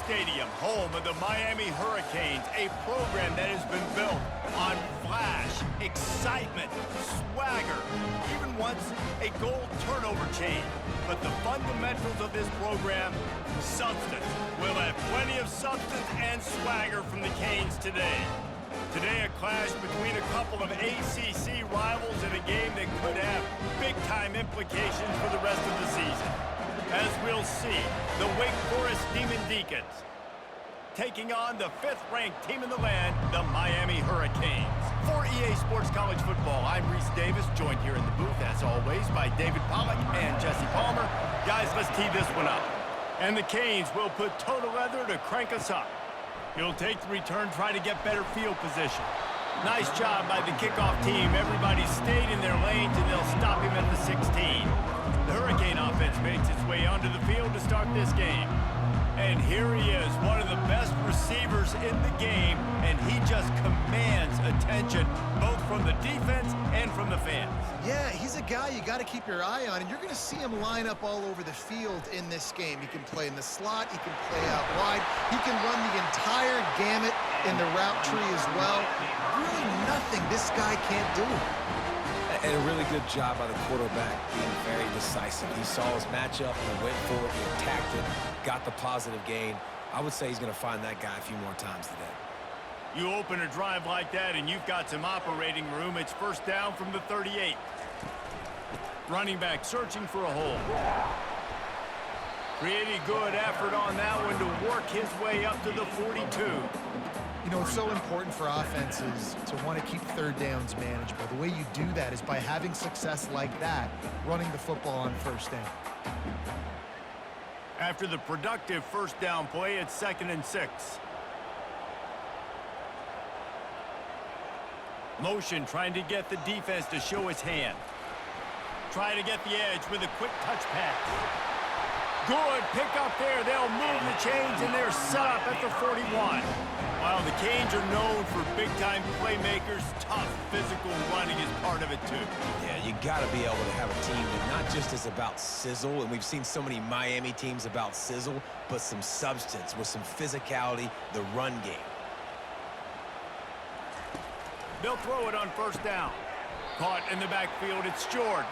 Stadium, home of the Miami Hurricanes, a program that has been built on flash, excitement, swagger, even once a goal turnover chain. But the fundamentals of this program, substance. We'll have plenty of substance and swagger from the Canes today. Today, a clash between a couple of ACC rivals in a game that could have big-time implications for the rest of the season. As we'll see, the Wake Forest Demon Deacons taking on the 5th-ranked team in the land, the Miami Hurricanes. For EA Sports College Football, I'm Reese Davis, joined here in the booth, as always, by David Pollack and Jesse Palmer. Guys, let's tee this one up. And the Canes will put toe to leather to crank us up. He'll take the return, try to get better field position. Nice job by the kickoff team. Everybody stayed in their lanes, and they'll stop him at the 16. The Hurricane offense makes its way onto the field to start this game. And here he is, one of the best receivers in the game, and he just commands attention, both from the defense and from the fans. Yeah, he's a guy you got to keep your eye on, and you're going to see him line up all over the field in this game. He can play in the slot, he can play out wide, he can run the entire gamut in the route tree as well. Really nothing this guy can't do. And a really good job by the quarterback being very decisive. He saw his matchup, he went for it, he attacked it, got the positive gain. I would say he's going to find that guy a few more times today. You open a drive like that and you've got some operating room. It's first down from the 38. Running back searching for a hole. Pretty good effort on that one to work his way up to the 42. You know, it's so important for offenses to want to keep third downs manageable. The way you do that is by having success like that, running the football on first down. After the productive first down play, it's 2nd and 6. Motion trying to get the defense to show his hand. Try to get the edge with a quick touch pass. Good pick up there. They'll move the chains, and they're set up at the 41. While the Canes are known for big-time playmakers, tough physical running is part of it, too. Yeah, you got to be able to have a team that not just is about sizzle, and we've seen so many Miami teams about sizzle, but some substance with some physicality, the run game. They'll throw it on first down. Caught in the backfield, it's George.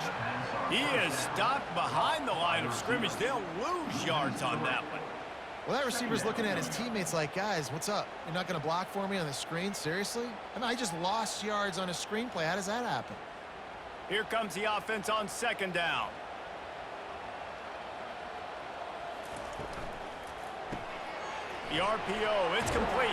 He is stopped behind the line of scrimmage. They'll lose yards on that one. Well, that receiver's looking at his teammates like, guys, what's up? You're not going to block for me on the screen? Seriously? I mean, I just lost yards on a screenplay. How does that happen? Here comes the offense on 2nd down. The RPO, it's complete.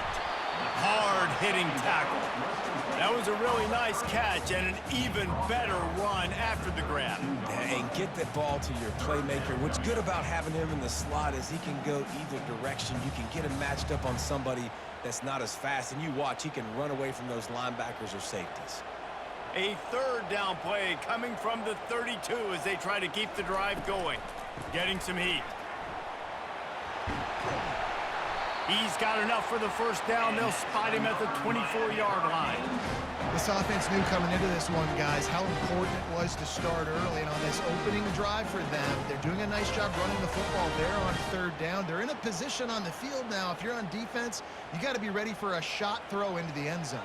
Hard-hitting tackle. That was a really nice catch and an even better run after the grab. And get that ball to your playmaker. What's good about having him in the slot is he can go either direction. You can get him matched up on somebody that's not as fast, and you watch, he can run away from those linebackers or safeties. A 3rd down play coming from the 32 as they try to keep the drive going. Getting some heat. He's got enough for the first down. They'll spot him at the 24-yard line. This offense knew coming into this one, guys, how important it was to start early. And on this opening drive for them, they're doing a nice job running the football there on 3rd down. They're in a position on the field now. If you're on defense, you got to be ready for a shot throw into the end zone.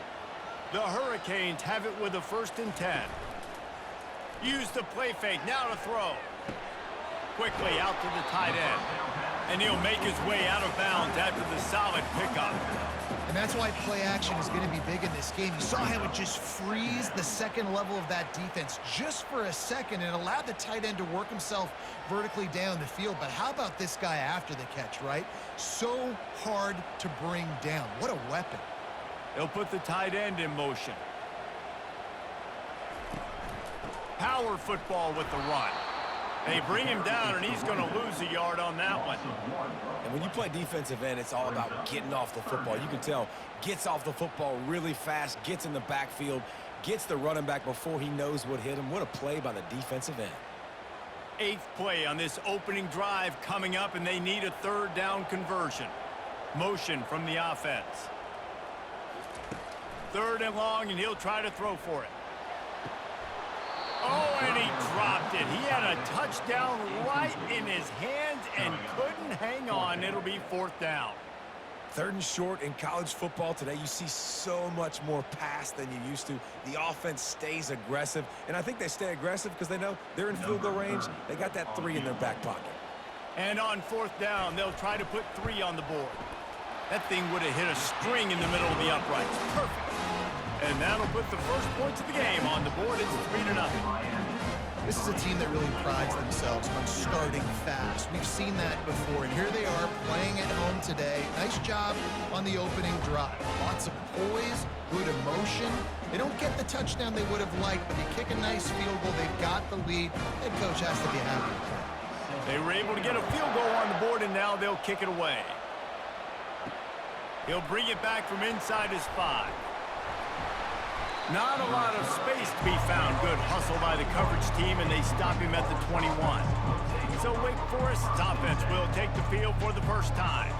The Hurricanes have it with a 1st and 10. Use the play fake. Now to throw. Quickly out to the tight end. And he'll make his way out of bounds after the solid pickup. And that's why play action is going to be big in this game. You saw how it just frees the second level of that defense just for a second and allowed the tight end to work himself vertically down the field. But how about this guy after the catch, right? So hard to bring down. What a weapon. They'll put the tight end in motion. Power football with the run. They bring him down, and he's going to lose a yard on that one. And when you play defensive end, it's all about getting off the football. You can tell, gets off the football really fast, gets in the backfield, gets the running back before he knows what hit him. What a play by the defensive end. 8th play on this opening drive coming up, and they need a 3rd down conversion. Motion from the offense. 3rd and long, and he'll try to throw for it. Oh, and he dropped it. He had a touchdown right in his hands, and couldn't hang on. It'll be 4th down. 3rd and short in college football today. You see so much more pass than you used to. The offense stays aggressive, and I think they stay aggressive because they know they're in field goal range. They got that 3 in their back pocket. And on 4th down, they'll try to put 3 on the board. That thing would have hit a string in the middle of the uprights. Perfect. And that'll put the first points of the game on the board. It's 3-0. This is a team that really prides themselves on starting fast. We've seen that before, and here they are playing at home today. Nice job on the opening drive. Lots of poise, good emotion. They don't get the touchdown they would have liked, but they kick a nice field goal. They've got the lead. Head coach has to be happy with that. They were able to get a field goal on the board, and now they'll kick it away. He'll bring it back from inside his 5. Not a lot of space to be found. Good hustle by the coverage team, and they stop him at the 21. So Wake Forest's offense will take the field for the first time.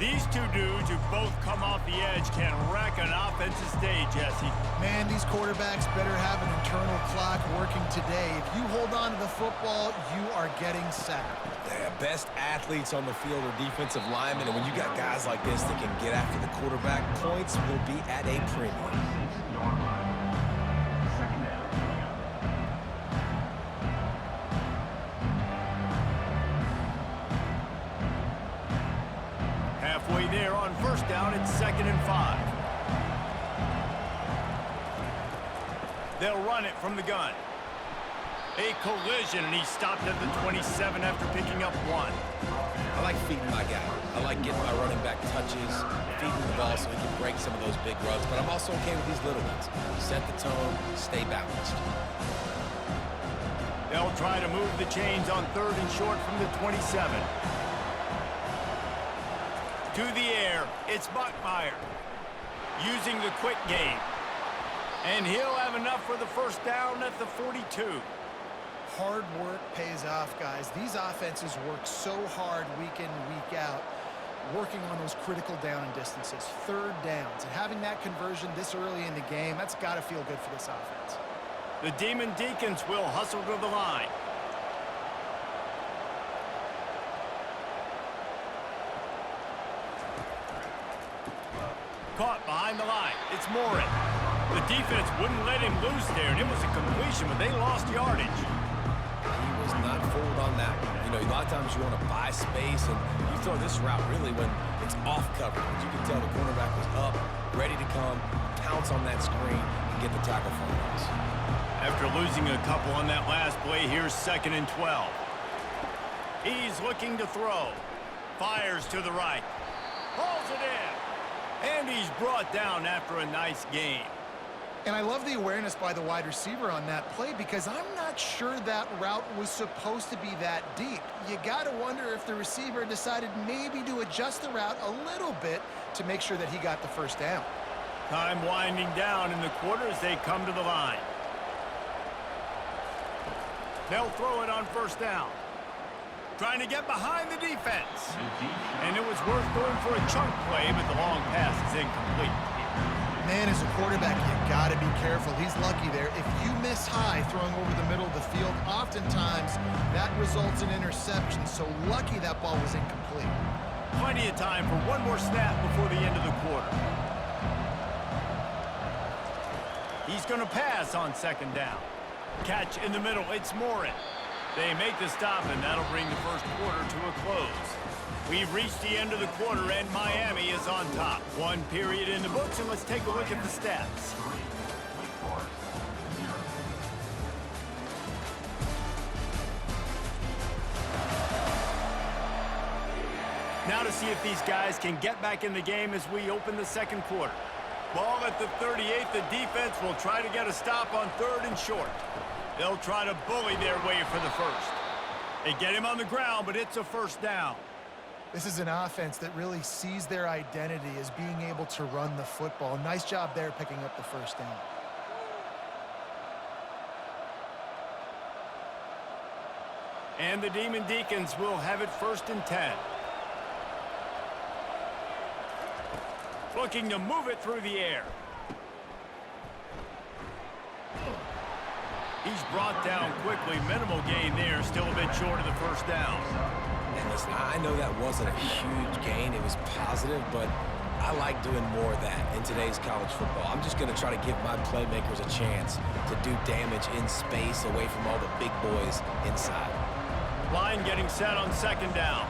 These two dudes who both come off the edge can wreck an offensive stage, Jesse. Man, these quarterbacks better have an internal clock working today. If you hold on to the football, you are getting sacked. The best athletes on the field are defensive linemen, and when you got guys like this that can get after the quarterback, points will be at a premium. Halfway there on 1st down, it's 2nd and 5. They'll run it from the gun. A collision, and he stopped at the 27 after picking up 1. I like feeding my guy. I like getting my running back touches, feeding the ball so he can break some of those big runs, but I'm also okay with these little ones. Set the tone, stay balanced. They'll try to move the chains on 3rd and short from the 27. To the air, it's Buckmeyer using the quick game. And he'll have enough for the 1st down at the 42. Hard work pays off, guys. These offenses work so hard week in and week out, working on those critical down and distances, 3rd downs. And having that conversion this early in the game, that's got to feel good for this offense. The Demon Deacons will hustle to the line. Caught behind the line. It's Morin. The defense wouldn't let him loose there, and it was a completion, but they lost yardage. He was not fooled on that one. You know, a lot of times you want to buy space, and you throw this route really when it's off coverage. You can tell the cornerback was up, ready to come, pounce on that screen, and get the tackle for us. After losing a couple on that last play, here's 2nd and 12. He's looking to throw. Fires to the right. Pulls it in. And he's brought down after a nice gain. And I love the awareness by the wide receiver on that play because I'm not sure that route was supposed to be that deep. You got to wonder if the receiver decided maybe to adjust the route a little bit to make sure that he got the 1st down. Time winding down in the quarter as they come to the line. They'll throw it on 1st down. Trying to get behind the defense. And it was worth going for a chunk play, but the long pass is incomplete. Man, as a quarterback, you got to be careful. He's lucky there. If you miss high throwing over the middle of the field, oftentimes that results in interception. So lucky that ball was incomplete. Plenty of time for one more snap before the end of the quarter. He's going to pass on 2nd down. Catch in the middle. It's Morin. They make the stop, and that'll bring the 1st quarter to a close. We've reached the end of the quarter, and Miami is on top. 1 period in the books, and let's take a look at the stats. Now to see if these guys can get back in the game as we open the 2nd quarter. Ball at the 38. The defense will try to get a stop on 3rd and short. They'll try to bully their way for the 1st. They get him on the ground, but it's a 1st down. This is an offense that really sees their identity as being able to run the football. Nice job there picking up the 1st down. And the Demon Deacons will have it 1st and 10. Looking to move it through the air. He's brought down quickly. Minimal gain there. Still a bit short of the 1st down. And listen, I know that wasn't a huge gain. It was positive, but I like doing more of that in today's college football. I'm just going to try to give my playmakers a chance to do damage in space away from all the big boys inside. Line getting set on second down.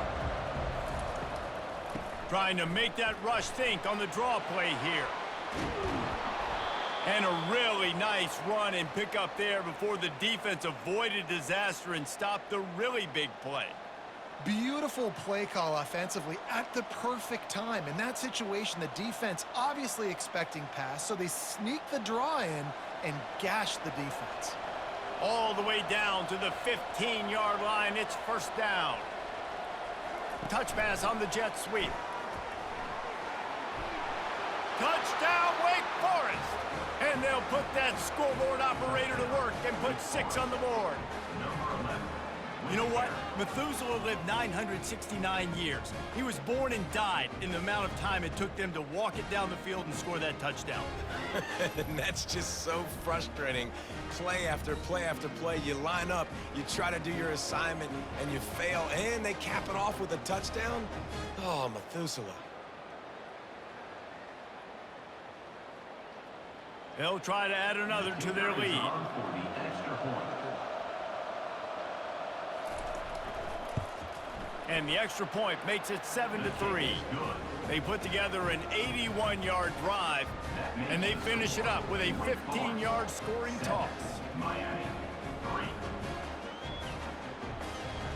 Trying to make that rush think on the draw play here. And a really nice run and pick up there before the defense avoided disaster and stopped the really big play. Beautiful play call offensively at the perfect time. In that situation, the defense obviously expecting pass, so they sneak the draw in and gash the defense. All the way down to the 15-yard line. It's first down. Touch pass on the jet sweep. Touchdown, Wake Forest! And they'll put that scoreboard operator to work and put 6 on the board. You know what? Methuselah lived 969 years. He was born and died in the amount of time it took them to walk it down the field and score that touchdown. And that's just so frustrating. Play after play after play. You line up, you try to do your assignment, and you fail, and they cap it off with a touchdown? Oh, Methuselah. They'll try to add another to their lead. And the extra point makes it 7-3. They put together an 81-yard drive, and they finish it up with a 15-yard scoring toss.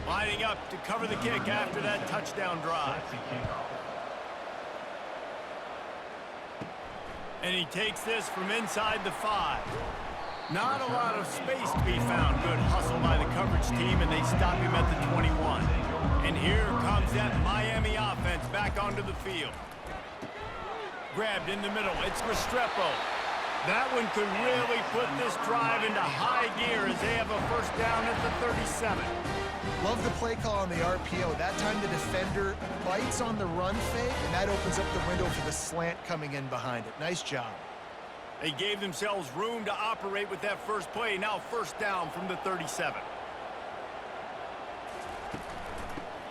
Lining up to cover the kick after that touchdown drive. And he takes this from inside the 5. Not a lot of space to be found. Good hustle by the coverage team, and they stop him at the 21. And here comes that Miami offense back onto the field. Grabbed in the middle. It's Restrepo. That one could really put this drive into high gear as they have a first down at the 37. Love the play call on the RPO. That time the defender bites on the run fake, and that opens up the window for the slant coming in behind it. Nice job. They gave themselves room to operate with that first play. Now first down from the 37.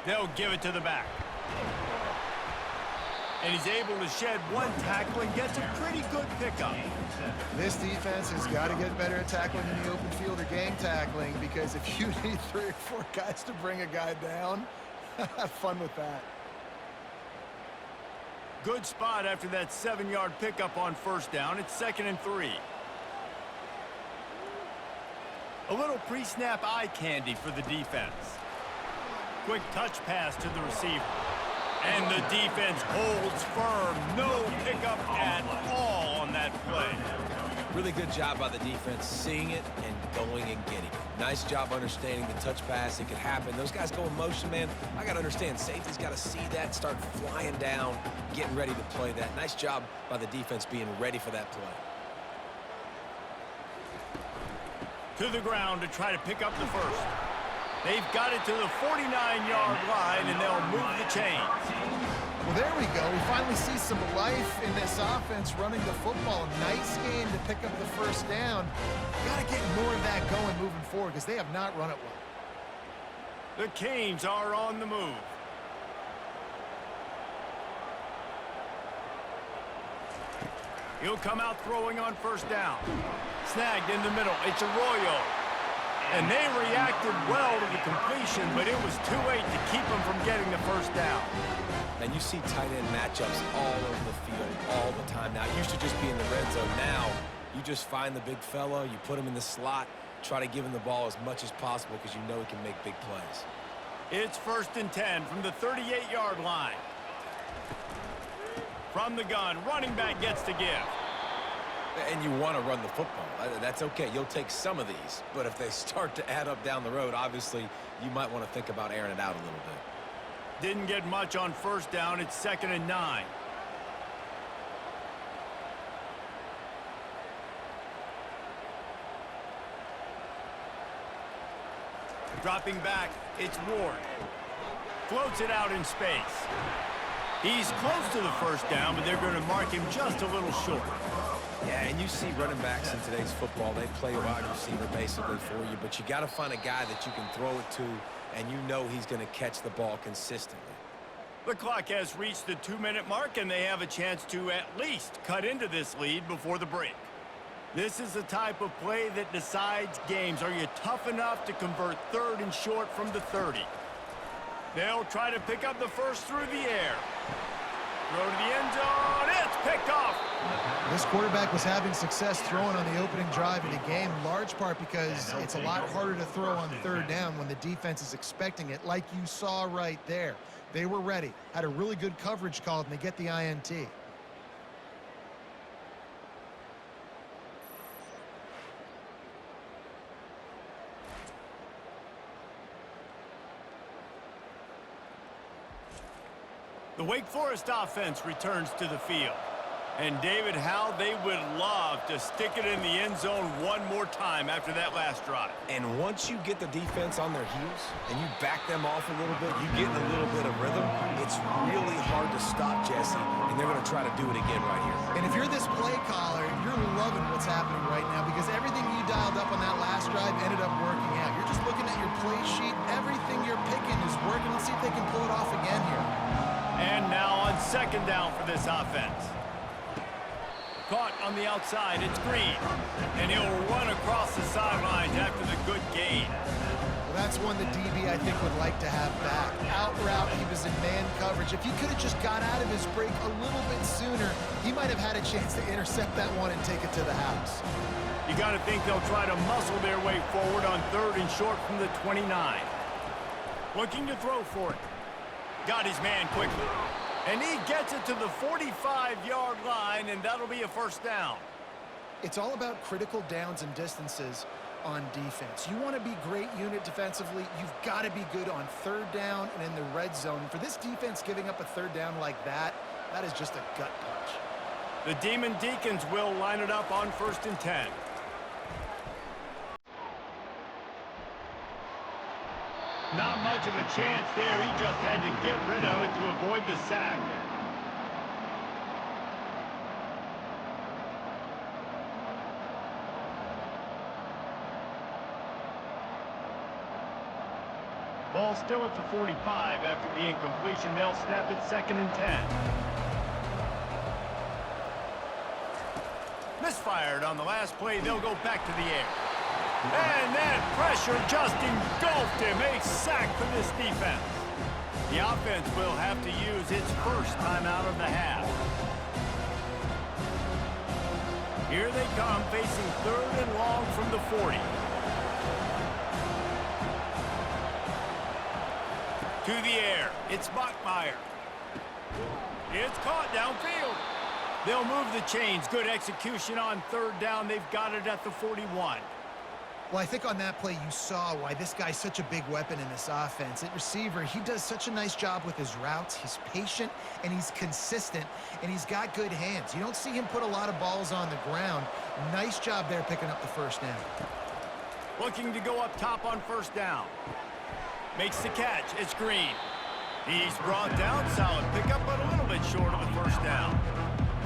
They'll give it to the back. And he's able to shed one tackle and gets a pretty good pickup. This defense has got to get better at tackling in the open field or gang tackling, because if you need 3 or 4 guys to bring a guy down, have fun with that. Good spot after that 7-yard pickup on first down. It's 2nd and 3. A little pre-snap eye candy for the defense. Quick touch pass to the receiver. And the defense holds firm. No pickup at all on that play. Really good job by the defense seeing it and going and getting it. Nice job understanding the touch pass. It could happen. Those guys go in motion, man. I got to understand, safety's got to see that, start flying down, getting ready to play that. Nice job by the defense being ready for that play. To the ground to try to pick up the first. They've got it to the 49-yard line, and they'll move the chains. Well, there we go. We finally see some life in this offense running the football. Nice game to pick up the first down. Got to get more of that going moving forward, because they have not run it well. The Canes are on the move. He'll come out throwing on first down. Snagged in the middle. It's Arroyo. And they reacted well to the completion, but it was too late to keep them from getting the first down. And you see tight end matchups all over the field all the time now. It used to just be in the red zone. Now you just find the big fella, you put him in the slot, try to give him the ball as much as possible because you know he can make big plays. It's 1st and 10 from the 38-yard line. From the gun, running back gets to give. And you want to run the football. That's okay. You'll take some of these. But if they start to add up down the road, obviously you might want to think about airing it out a little bit. Didn't get much on first down. It's 2nd and 9. Dropping back, it's Ward. Floats it out in space. He's close to the first down, but they're going to mark him just a little short. Yeah, and you see running backs in today's football, they play a wide receiver basically for you, but you got to find a guy that you can throw it to and you know he's going to catch the ball consistently. The clock has reached the 2-minute mark, and they have a chance to at least cut into this lead before the break. This is the type of play that decides games. Are you tough enough to convert 3rd and short from the 30? They'll try to pick up the first through the air. Throw to the end zone. It's picked off. This quarterback was having success throwing on the opening drive of the game, in large part because it's a lot harder to throw on 3rd down when the defense is expecting it, like you saw right there. They were ready, had a really good coverage called, and they get the INT. The Wake Forest offense returns to the field. And David, how they would love to stick it in the end zone one more time after that last drive. And once you get the defense on their heels and you back them off a little bit, you get in a little bit of rhythm, it's really hard to stop, Jesse, and they're going to try to do it again right here. And if you're this play caller, you're loving what's happening right now because everything you dialed up on that last drive ended up working out. You're just looking at your play sheet. Everything you're picking is working. Let's see if they can pull it off again here. And now on 2nd down for this offense. Caught on the outside, it's Green. And he'll run across the sidelines after the good gain. Well, that's one the DB, I think, would like to have back. Out route, he was in man coverage. If he could have just got out of his break a little bit sooner, he might have had a chance to intercept that one and take it to the house. You got to think they'll try to muscle their way forward on 3rd and short from the 29. Looking to throw for it. Got his man quickly. And he gets it to the 45-yard line, and that'll be a 1st down. It's all about critical downs and distances on defense. You want to be great unit defensively, you've got to be good on 3rd down and in the red zone. For this defense giving up a 3rd down like that, that is just a gut punch. The Demon Deacons will line it up on 1st and 10. Not much of a chance there. He just had to get rid of it to avoid the sack. Ball still at the 45 after the incompletion. They'll snap it 2nd and 10. Misfired on the last play. They'll go back to the air. And that pressure just engulfed him. A sack for this defense. The offense will have to use its 1st timeout of the half. Here they come, facing 3rd and long from the 40. To the air. It's Bachmeier. It's caught downfield. They'll move the chains. Good execution on 3rd down. They've got it at the 41. Well, I think on that play you saw why this guy's such a big weapon in this offense. At receiver, he does such a nice job with his routes. He's patient, and he's consistent, and he's got good hands. You don't see him put a lot of balls on the ground. Nice job there picking up the 1st down. Looking to go up top on 1st down. Makes the catch. It's Green. He's brought down. Solid pickup, but a little bit short of the 1st down.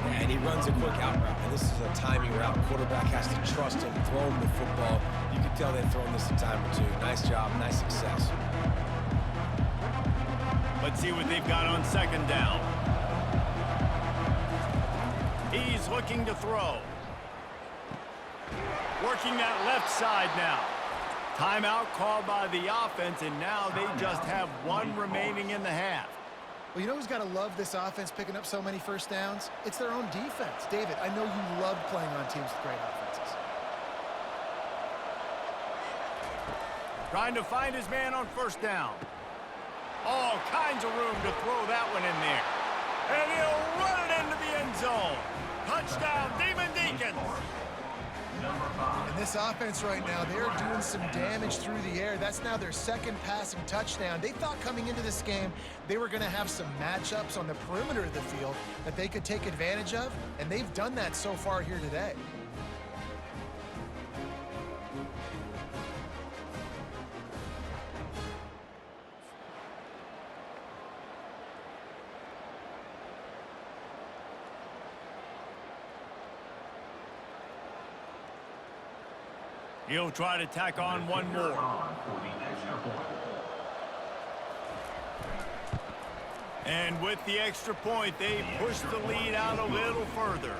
And he runs a quick out route. And this is a timing route. Quarterback has to trust him, throw him the football. You can tell they've thrown this a time or two. Nice job, nice success. Let's see what they've got on 2nd down. He's looking to throw. Working that left side now. Timeout called by the offense, and now they just have 1 remaining in the half. Well, you know who's got to love this offense picking up so many 1st downs? It's their own defense. David, I know you love playing on teams with great offenses. Trying to find his man on 1st down. All kinds of room to throw that one in there. And he'll run it into the end zone. Touchdown, Demon Deacons. And this offense right now, they're doing some damage through the air. That's now their 2nd passing touchdown. They thought coming into this game they were going to have some matchups on the perimeter of the field that they could take advantage of, and they've done that so far here today. He'll try to tack on one more. And with the extra point, they push the lead out a little further.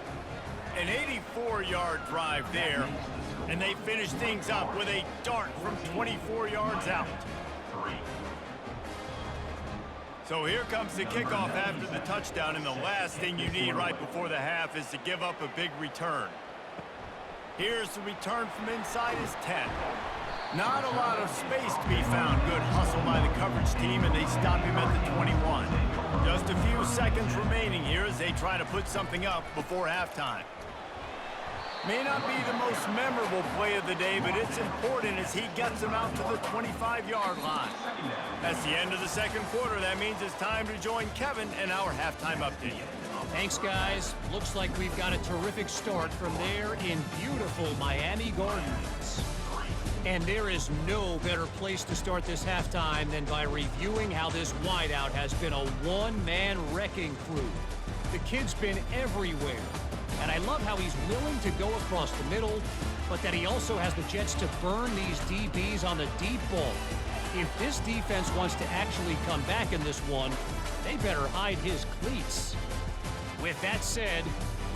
An 84-yard drive there, and they finish things up with a dart from 24 yards out. So here comes the kickoff after the touchdown, and the last thing you need right before the half is to give up a big return. Here's the return from inside his 10. Not a lot of space to be found. Good hustle by the coverage team, and they stop him at the 21. Just a few seconds remaining here as they try to put something up before halftime. May not be the most memorable play of the day, but it's important as he gets them out to the 25-yard line. That's the end of the second quarter. That means it's time to join Kevin and our halftime update. Thanks, guys. Looks like we've got a terrific start from there in beautiful Miami Gardens. And there is no better place to start this halftime than by reviewing how this wideout has been a one-man wrecking crew. The kid's been everywhere. And I love how he's willing to go across the middle, but that he also has the jets to burn these DBs on the deep ball. If this defense wants to actually come back in this one, they better hide his cleats. With that said,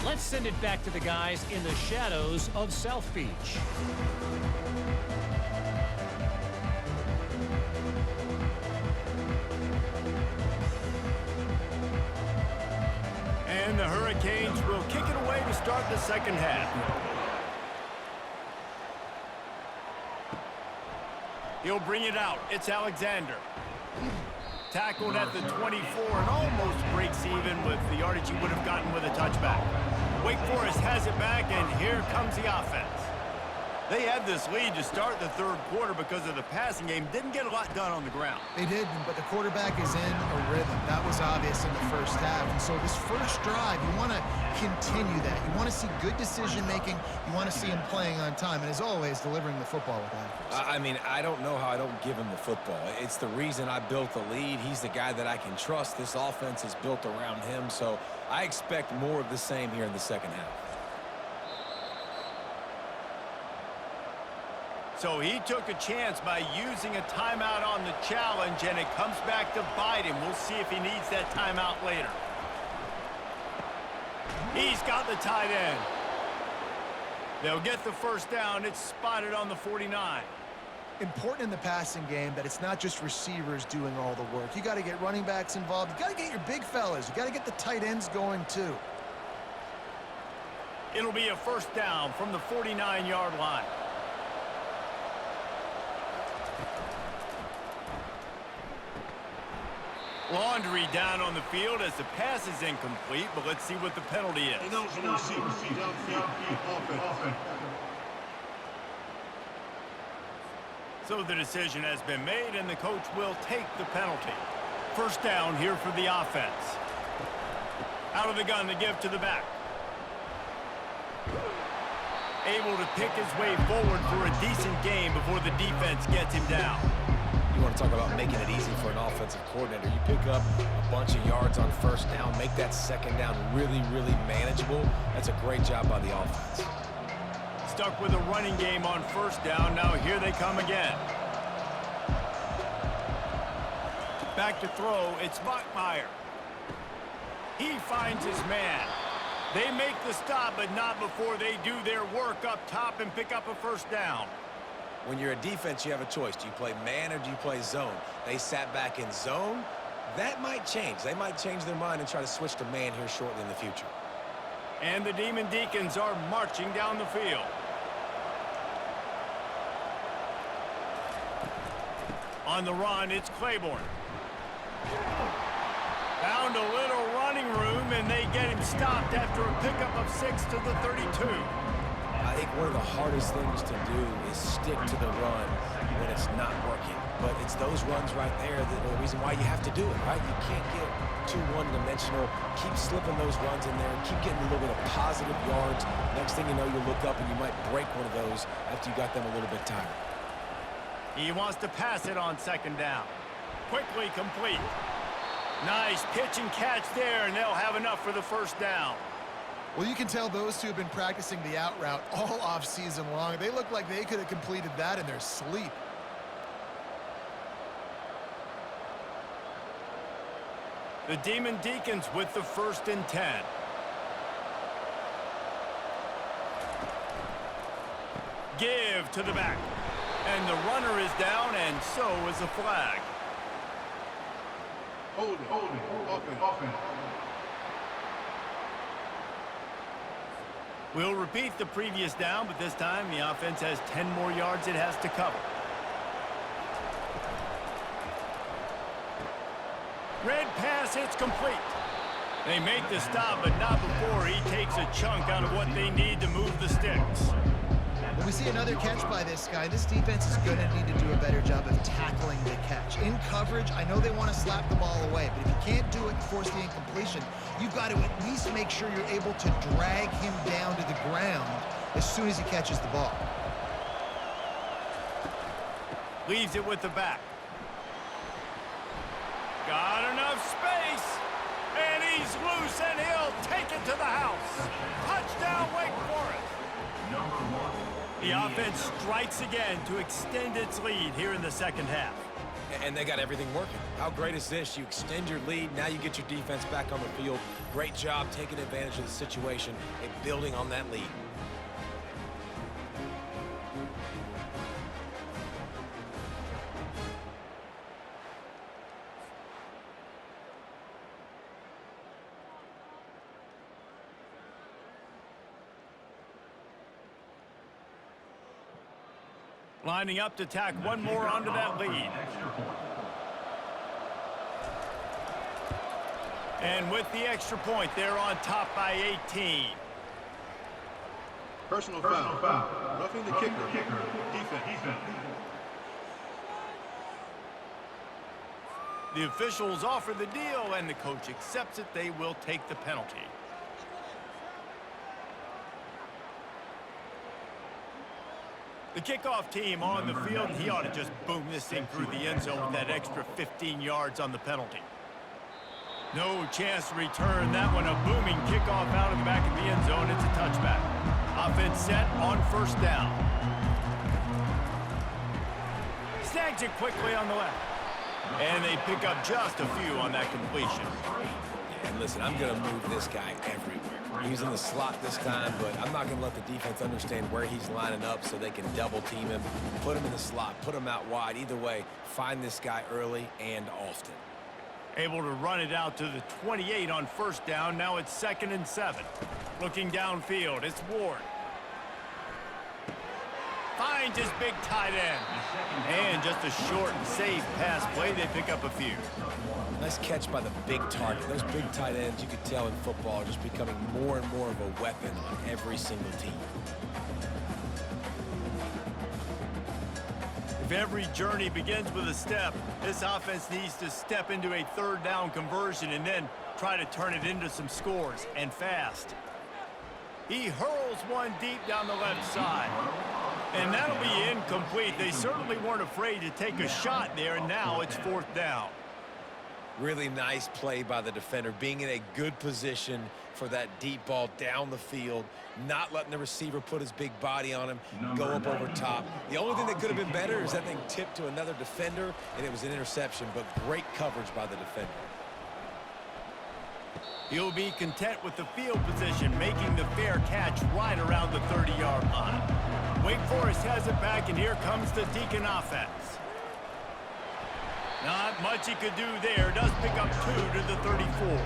let's send it back to the guys in the shadows of South Beach. And the Hurricanes will kick it away to start the second half. He'll bring it out. It's Alexander. Tackled at the 24 and almost breaks even with the yardage he would have gotten with a touchback. Wake Forest has it back, and here comes the offense. They had this lead to start the third quarter because of the passing game. Didn't get a lot done on the ground. They did, but the quarterback is in a rhythm. That was obvious in the first half. And so this first drive, you want to continue that. You want to see good decision-making. You want to see him playing on time. And as always, delivering the football with accuracy. I mean, I don't know how I don't give him the football. It's the reason I built the lead. He's the guy that I can trust. This offense is built around him. So I expect more of the same here in the second half. So he took a chance by using a timeout on the challenge, and it comes back to bite him. We'll see if he needs that timeout later. He's got the tight end. They'll get the first down. It's spotted on the 49. Important in the passing game that it's not just receivers doing all the work. You got to get running backs involved. You got to get your big fellas. You got to get the tight ends going too. It'll be a first down from the 49-yard line. Laundry down on the field as the pass is incomplete, but let's see what the penalty is. So the decision has been made, and the coach will take the penalty. First down here for the offense. Out of the gun to give to the back. Able to pick his way forward for a decent gain before the defense gets him down. You want to talk about making it easy for an offensive coordinator. You pick up a bunch of yards on first down, make that second down really, really manageable. That's a great job by the offense. Stuck with a running game on first down. Now here they come again. Back to throw. It's Bachmeier. He finds his man. They make the stop, but not before they do their work up top and pick up a first down. When you're a defense, you have a choice. Do you play man or do you play zone? They sat back in zone. That might change. They might change their mind and try to switch to man here shortly in the future. And the Demon Deacons are marching down the field. On the run, it's Claiborne. Found a little running room, and they get him stopped after a pickup of 6 to the 32. I think one of the hardest things to do is stick to the run when it's not working. But it's those runs right there that are the reason why you have to do it, right? You can't get too one-dimensional. Keep slipping those runs in there. Keep getting a little bit of positive yards. Next thing you know, you look up and you might break one of those after you got them a little bit tired. He wants to pass it on second down. Quickly complete. Nice pitch and catch there, and they'll have enough for the first down. Well, you can tell those two have been practicing the out route all off-season long. They look like they could have completed that in their sleep. The Demon Deacons with the 1st and 10. Give to the back. And the runner is down, and so is the flag. Hold it, offense. We'll repeat the previous down, but this time the offense has 10 more yards it has to cover. Red pass hits complete. They make the stop, but not before he takes a chunk out of what they need to move the sticks. When we see another catch by this guy, this defense is going to need to do a better job of tackling the catch. In coverage, I know they want to slap the ball away, but if you can't do it and force the incompletion, you've got to at least make sure you're able to drag him down to the ground as soon as he catches the ball. Leaves it with the back. Got enough space, and he's loose, and he'll take it to the house. Touchdown, Wake Forest. The offense strikes again to extend its lead here in the second half. And they got everything working. How great is this? You extend your lead, now you get your defense back on the field. Great job taking advantage of the situation and building on that lead. Lining up to tack one more onto that lead. And with the extra point, they're on top by 18. Personal foul. Roughing the kicker. Defense. The officials offer the deal, and the coach accepts it. They will take the penalty. The kickoff team on the field, he ought to just boom this thing through the end zone with that extra 15 yards on the penalty. No chance to return that one. A booming kickoff out of the back of the end zone. It's a touchback. Offense set on 1st down. Snags it quickly on the left. And they pick up just a few on that completion. And listen, I'm going to move this guy everywhere. He's in the slot this time, but I'm not going to let the defense understand where he's lining up so they can double team him, put him in the slot, put him out wide. Either way, find this guy early and often. Able to run it out to the 28 on 1st down. Now it's 2nd and 7. Looking downfield, it's Ward. Finds his big tight end. And just a short and safe pass play. They pick up a few. Nice catch by the big target. Those big tight ends, you could tell in football, are just becoming more and more of a weapon on every single team. If every journey begins with a step, this offense needs to step into a 3rd down conversion and then try to turn it into some scores, and fast. He hurls one deep down the left side. And that'll be incomplete. They certainly weren't afraid to take a shot there, and now it's 4th down. Really nice play by the defender, being in a good position for that deep ball down the field, not letting the receiver put his big body on him, go up over top. The only thing that could have been better is that thing tipped to another defender, and it was an interception, but great coverage by the defender. He'll be content with the field position, making the fair catch right around the 30-yard line. Wake Forest has it back, and here comes the Deacon offense. Not much he could do there. Does pick up 2 to the 34.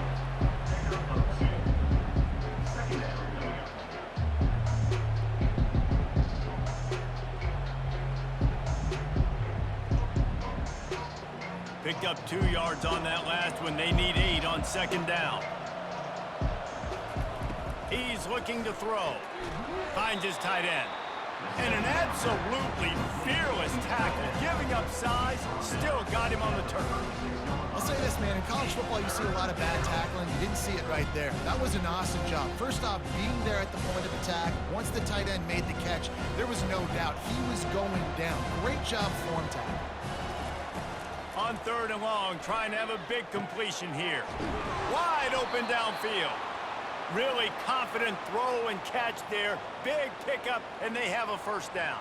Picked up 2 yards on that last one. They need 8 on 2nd down. He's looking to throw. Finds his tight end. And an absolutely fearless tackle, giving up size, still got him on the turf. I'll say this, man, in college football you see a lot of bad tackling. You didn't see it right there. That was an awesome job. First off, being there at the point of attack, once the tight end made the catch, there was no doubt he was going down. Great job form tackle. On 3rd and long, trying to have a big completion here. Wide open downfield. Really confident throw and catch there. Big pickup, and they have a 1st down.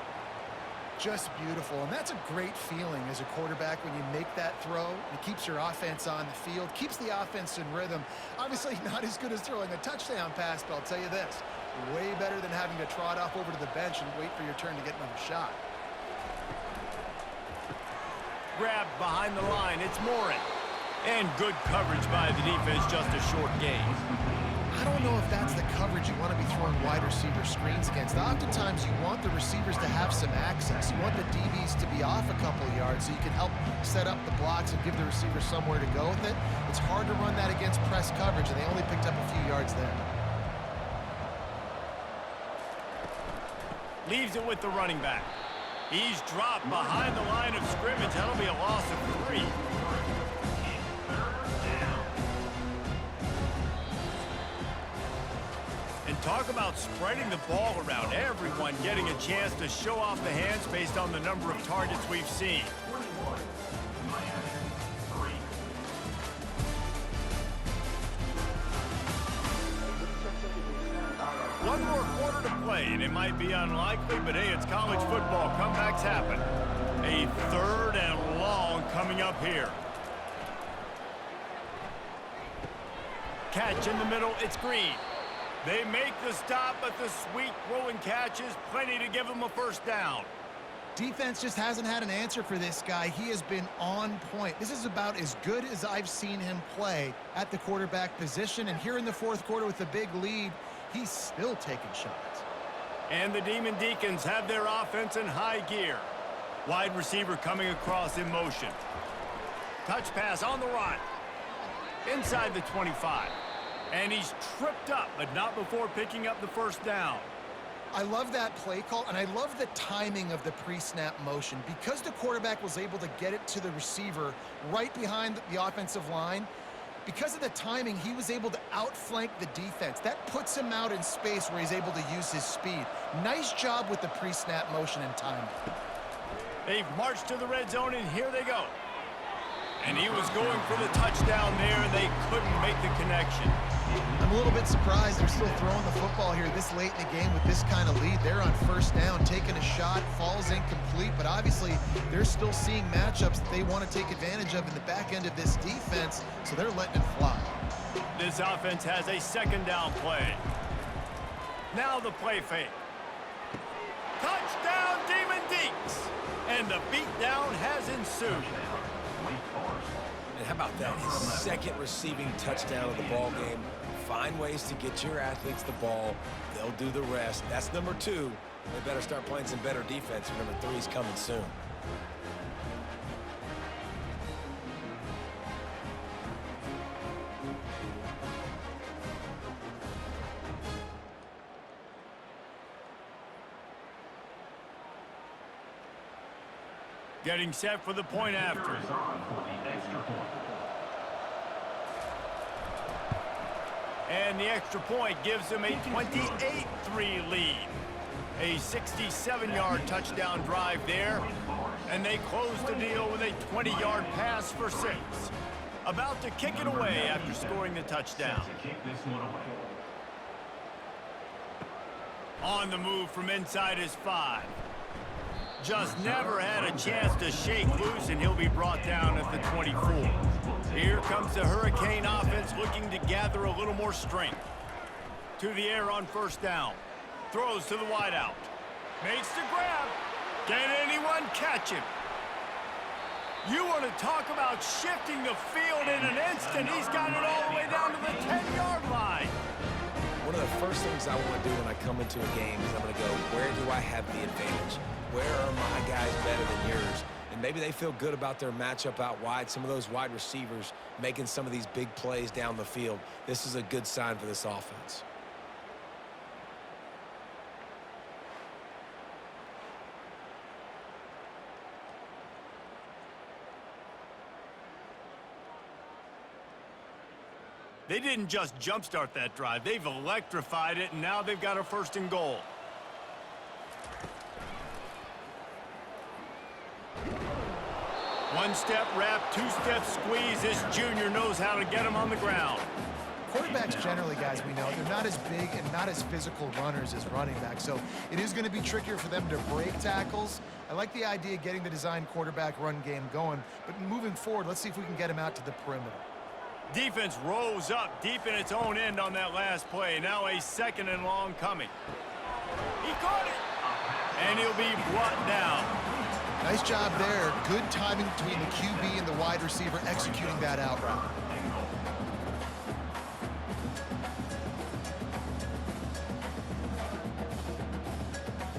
Just beautiful, and that's a great feeling as a quarterback when you make that throw. It keeps your offense on the field, keeps the offense in rhythm. Obviously not as good as throwing a touchdown pass, but I'll tell you this, way better than having to trot off over to the bench and wait for your turn to get another shot. Grabbed behind the line, it's Morin. And good coverage by the defense, just a short gain. I don't know if that's the coverage you want to be throwing wide receiver screens against. Oftentimes, you want the receivers to have some access. You want the DBs to be off a couple of yards so you can help set up the blocks and give the receiver somewhere to go with it. It's hard to run that against press coverage, and they only picked up a few yards there. Leaves it with the running back. He's dropped behind the line of scrimmage. That'll be a loss of 3. And talk about spreading the ball around. Everyone getting a chance to show off the hands based on the number of targets we've seen. One more quarter to play, and it might be unlikely, but hey, it's college football. Comebacks happen. A 3rd and long coming up here. Catch in the middle, it's Green. They make the stop, but the sweet throw and catch is plenty to give them a first down. Defense just hasn't had an answer for this guy. He has been on point. This is about as good as I've seen him play at the quarterback position. And here in the 4th quarter with a big lead, he's still taking shots. And the Demon Deacons have their offense in high gear. Wide receiver coming across in motion. Touch pass on the run. Inside the 25. And he's tripped up, but not before picking up the first down. I love that play call, and I love the timing of the pre-snap motion. Because the quarterback was able to get it to the receiver right behind the offensive line, because of the timing, he was able to outflank the defense. That puts him out in space where he's able to use his speed. Nice job with the pre-snap motion and timing. They've marched to the red zone, and here they go. And he was going for the touchdown there, and they couldn't make the connection. I'm a little bit surprised they're still throwing the football here this late in the game with this kind of lead. They're on first down, taking a shot, falls incomplete, but obviously they're still seeing matchups that they want to take advantage of in the back end of this defense, so they're letting it fly. This offense has a 2nd down play. Now the play fake. Touchdown, Demon Deacons! And the beatdown has ensued. And how about that? His 2nd receiving touchdown of the ball game. Find ways to get your athletes the ball. They'll do the rest. That's number 2. They better start playing some better defense. Number 3 is coming soon. Getting set for the point after. And the extra point gives them a 28-3 lead. A 67-yard touchdown drive there. And they close the deal with a 20-yard pass for 6. About to kick it away after scoring the touchdown. On the move from inside his 5. Just never had a chance to shake loose, and he'll be brought down at the 24. Here comes the Hurricane offense looking to gather a little more strength. To the air on first down. Throws to the wideout. Makes the grab. Can anyone catch him? You want to talk about shifting the field in an instant. He's got it all the way down to the 10-yard line. One of the first things I want to do when I come into a game is I'm going to go, where do I have the advantage? Where are my guys better than yours? And maybe they feel good about their matchup out wide. Some of those wide receivers making some of these big plays down the field. This is a good sign for this offense. They didn't just jumpstart that drive. They've electrified it, and now they've got a 1st and goal. One-step wrap, 2-step squeeze. This junior knows how to get him on the ground. quarterbacks generally, guys, we know, they're not as big and not as physical runners as running backs, so it is going to be trickier for them to break tackles. I like the idea of getting the design quarterback run game going, but moving forward, let's see if we can get him out to the perimeter. Defense rolls up deep in its own end on that last play. Now a 2nd and long coming. He caught it! And he'll be brought down. Nice job there. Good timing between the QB and the wide receiver executing that out route.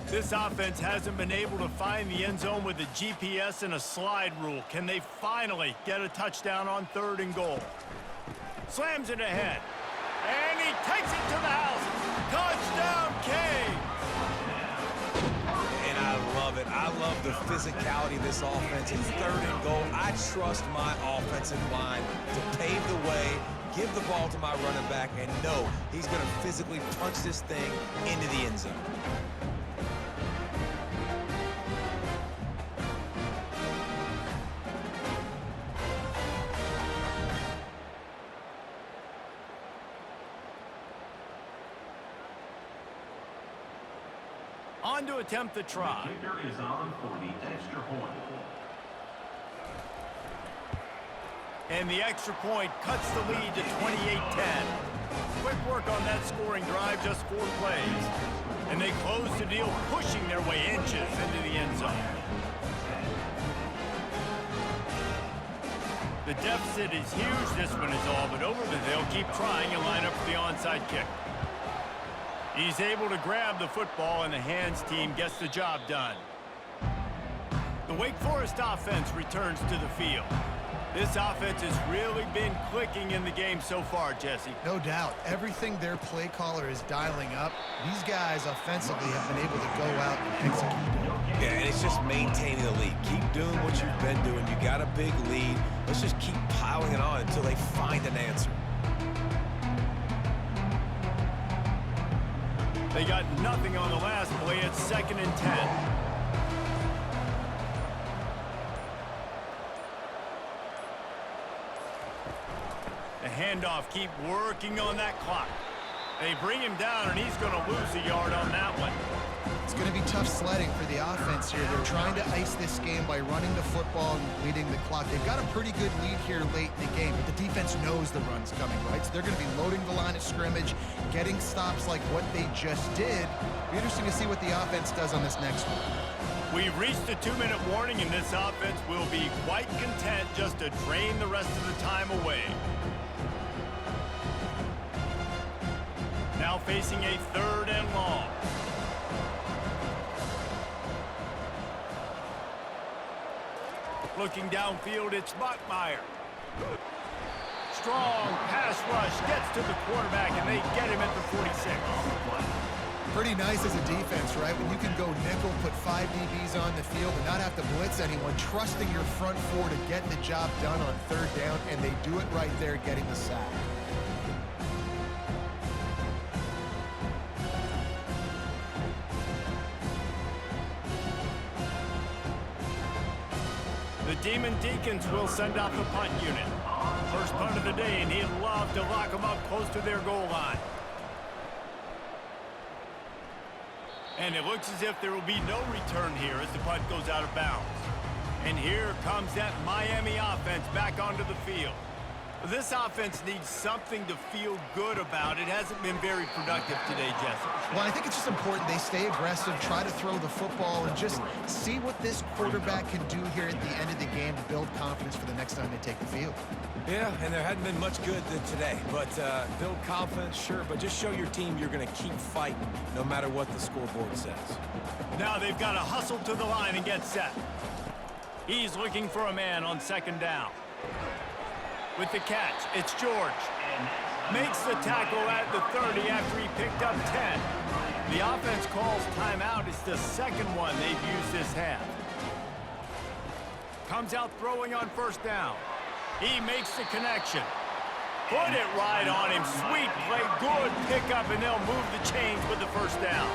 This offense hasn't been able to find the end zone with a GPS and a slide rule. Can they finally get a touchdown on 3rd and goal? Slams it ahead. And he takes it to the house. Touchdown, Canes! And I love it. I love the physicality of this offense. It's 3rd and goal. I trust my offensive line to pave the way, give the ball to my running back, and know he's going to physically punch this thing into the end zone. On to attempt the try. The kicker is on for the extra point. And the extra point cuts the lead to 28-10. Quick work on that scoring drive, just 4 plays. And they close the deal, pushing their way inches into the end zone. The deficit is huge. This one is all but over, but they'll keep trying and line up for the onside kick. He's able to grab the football, and the hands team gets the job done. The Wake Forest offense returns to the field. This offense has really been clicking in the game so far, Jesse. No doubt. Everything their play caller is dialing up, these guys offensively have been able to go out and execute. Yeah, and it's just maintaining the lead. Keep doing what you've been doing. You got a big lead. Let's just keep piling it on until they find an answer. They got nothing on the last play. It's 2nd and 10. The handoff, keep working on that clock. They bring him down, and he's going to lose a yard on that one. It's going to be tough sledding for the offense here. They're trying to ice this game by running the football and bleeding the clock. They've got a pretty good lead here late in the game, but the defense knows the run's coming, right? So they're going to be loading the line of scrimmage, getting stops like what they just did. It'll be interesting to see what the offense does on this next one. We've reached the 2-minute warning, and this offense will be quite content just to drain the rest of the time away. Now facing a 3rd and long. Looking downfield, it's Bachmeyer. Strong pass rush gets to the quarterback, and they get him at the 46. Pretty nice as a defense, right? When you can go nickel, put 5 DBs on the field and not have to blitz anyone, trusting your front 4 to get the job done on 3rd down, and they do it right there, getting the sack. The Demon Deacons will send out the punt unit. First punt of the day, and he'd love to lock them up close to their goal line. And it looks as if there will be no return here as the punt goes out of bounds. And here comes that Miami offense back onto the field. This offense needs something to feel good about. It hasn't been very productive today, Jesse. Well, I think it's just important they stay aggressive, try to throw the football, and just see what this quarterback can do here at the end of the game to build confidence for the next time they take the field. Yeah, and there hadn't been much good today. But build confidence, sure, but just show your team you're going to keep fighting no matter what the scoreboard says. Now they've got to hustle to the line and get set. He's looking for a man on 2nd down. With the catch, it's George. Makes the tackle at the 30 after he picked up 10. The offense calls timeout. It's the 2nd one they've used this half. Comes out throwing on 1st down. He makes the connection. Put it right on him. Sweet play, good pickup, and they'll move the chains with the 1st down.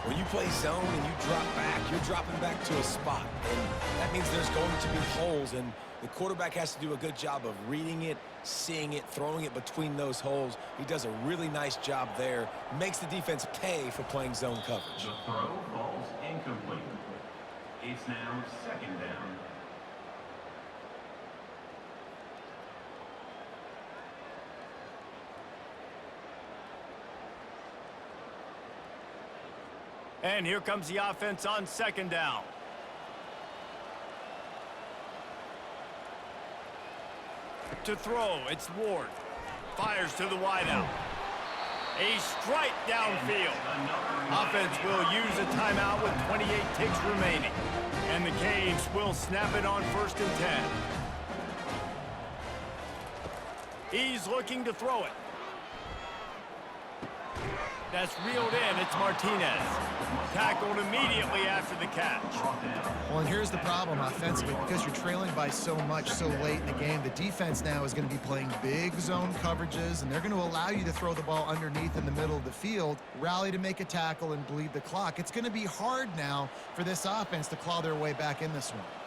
When you play zone and you drop back, you're dropping back to a spot. And that means there's going to be holes, and The quarterback has to do a good job of reading it, seeing it, throwing it between those holes. He does a really nice job there. Makes the defense pay for playing zone coverage. The throw falls incomplete. It's now second down. And here comes the offense on second down. To throw, it's Ward. Fires to the wideout. A strike downfield. Offense will use a timeout with 28 ticks remaining. And the Canes will snap it on 1st and 10. He's looking to throw it. That's reeled in. It's Martinez. Tackled immediately after the catch. Well, and here's the problem offensively. Because you're trailing by so much so late in the game, the defense now is going to be playing big zone coverages, and they're going to allow you to throw the ball underneath in the middle of the field, rally to make a tackle, and bleed the clock. It's going to be hard now for this offense to claw their way back in this one.